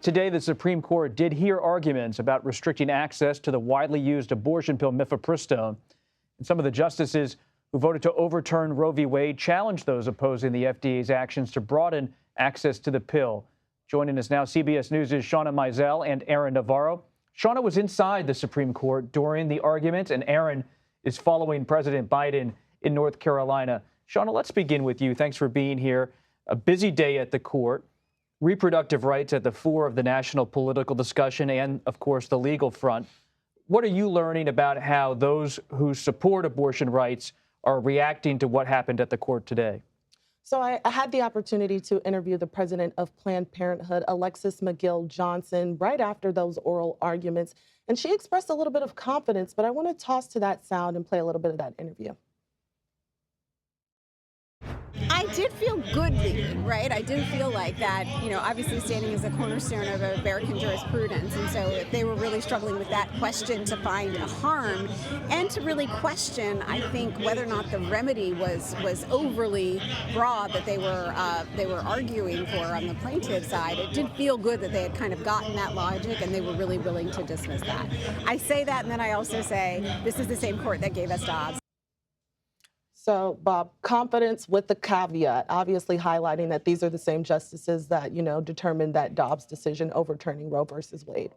Today, the Supreme Court did hear arguments about restricting access to the widely used abortion pill Mifepristone. And some of the justices who voted to overturn Roe v. Wade challenged those opposing the FDA's actions to broaden access to the pill. Joining us now, CBS News' Shawna Mizelle and Aaron Navarro. Shawna was inside the Supreme Court during the argument, and Aaron is following President Biden in North Carolina. Shawna, let's begin with you. Thanks for being here. A busy day at the court. Reproductive rights at the fore of the national political discussion and, of course, the legal front. What are you learning about how those who support abortion rights are reacting to what happened at the court today? So I had the opportunity to interview the president of Planned Parenthood, Alexis McGill Johnson, right after those oral arguments, and she expressed a little bit of confidence, but I want to toss to that sound and play a little bit of that interview. I did feel good leaving, right? I did feel like that, obviously standing as a cornerstone of American jurisprudence. And so if they were really struggling with that question to find a harm and to really question, I think, whether or not the remedy was overly broad that they were arguing for on the plaintiff side, it did feel good that they had kind of gotten that logic and they were really willing to dismiss that. I say that, and then I also say this is the same court that gave us Dobbs. So, Bob, confidence with the caveat, obviously highlighting that these are the same justices that, determined that Dobbs decision overturning Roe versus Wade.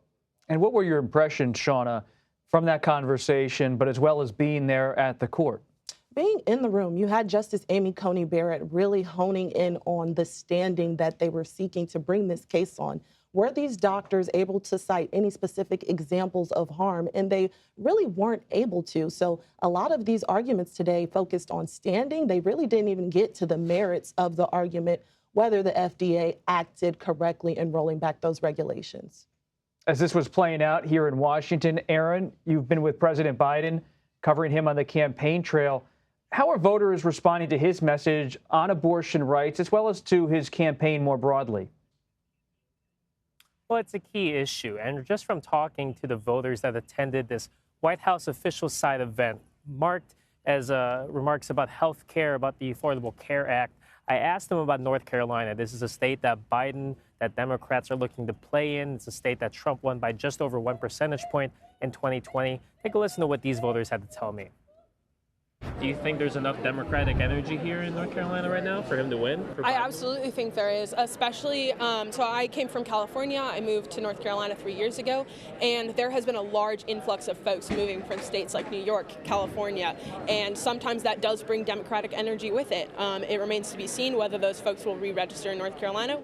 And what were your impressions, Shawna, from that conversation, but as well as being there at the court? Being in the room, you had Justice Amy Coney Barrett really honing in on the standing that they were seeking to bring this case on. Were these doctors able to cite any specific examples of harm? And they really weren't able to. So a lot of these arguments today focused on standing. They really didn't even get to the merits of the argument, whether the FDA acted correctly in rolling back those regulations. As this was playing out here in Washington, Aaron, you've been with President Biden, covering him on the campaign trail. How are voters responding to his message on abortion rights, as well as to his campaign more broadly? Well, it's a key issue. And just from talking to the voters that attended this White House official side event, marked as remarks about health care, about the Affordable Care Act, I asked them about North Carolina. This is a state that Democrats are looking to play in. It's a state that Trump won by just over 1 percentage point in 2020. Take a listen to what these voters had to tell me. Do you think there's enough Democratic energy here in North Carolina right now for him to win? I absolutely think there is, especially, so I came from California. I moved to North Carolina 3 years ago, and there has been a large influx of folks moving from states like New York, California, and sometimes that does bring Democratic energy with it. It remains to be seen whether those folks will re-register in North Carolina.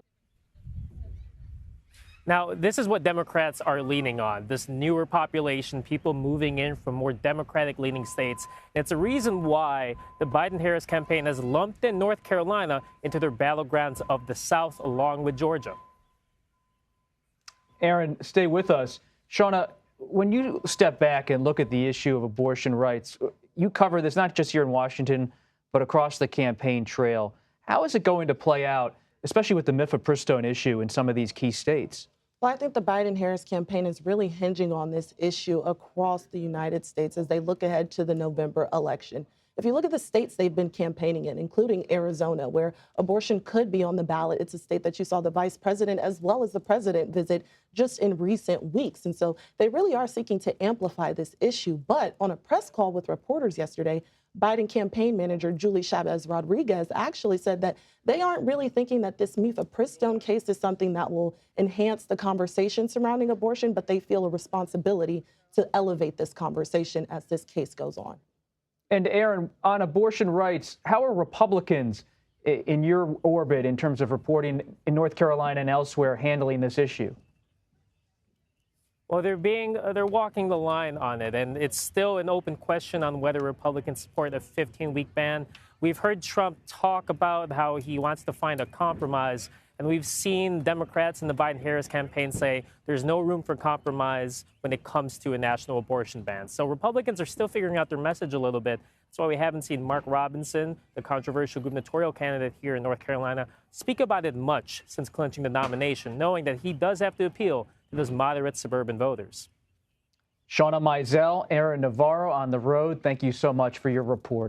Now, this is what Democrats are leaning on, this newer population, people moving in from more Democratic-leaning states. And it's a reason why the Biden-Harris campaign has lumped in North Carolina into their battlegrounds of the South, along with Georgia. Aaron, stay with us. Shawna, when you step back and look at the issue of abortion rights, you cover this not just here in Washington, but across the campaign trail. How is it going to play out, especially with the Mifepristone issue in some of these key states? Well, I think the Biden-Harris campaign is really hinging on this issue across the United States as they look ahead to the November election. If you look at the states they've been campaigning in, including Arizona, where abortion could be on the ballot, it's a state that you saw the vice president as well as the president visit just in recent weeks. And so they really are seeking to amplify this issue. But on a press call with reporters yesterday, Biden campaign manager Julie Chavez Rodriguez actually said that they aren't really thinking that this Mifepristone case is something that will enhance the conversation surrounding abortion, but they feel a responsibility to elevate this conversation as this case goes on. And Aaron, on abortion rights, how are Republicans in your orbit in terms of reporting in North Carolina and elsewhere handling this issue? Well, they're walking the line on it, and it's still an open question on whether Republicans support a 15-week ban. We've heard Trump talk about how he wants to find a compromise, and we've seen Democrats in the Biden-Harris campaign say there's no room for compromise when it comes to a national abortion ban. So Republicans are still figuring out their message a little bit. That's why we haven't seen Mark Robinson, the controversial gubernatorial candidate here in North Carolina, speak about it much since clinching the nomination, knowing that he does have to appeal to those moderate suburban voters. Shawna Mizelle, Aaron Navarro on the road, thank you so much for your report.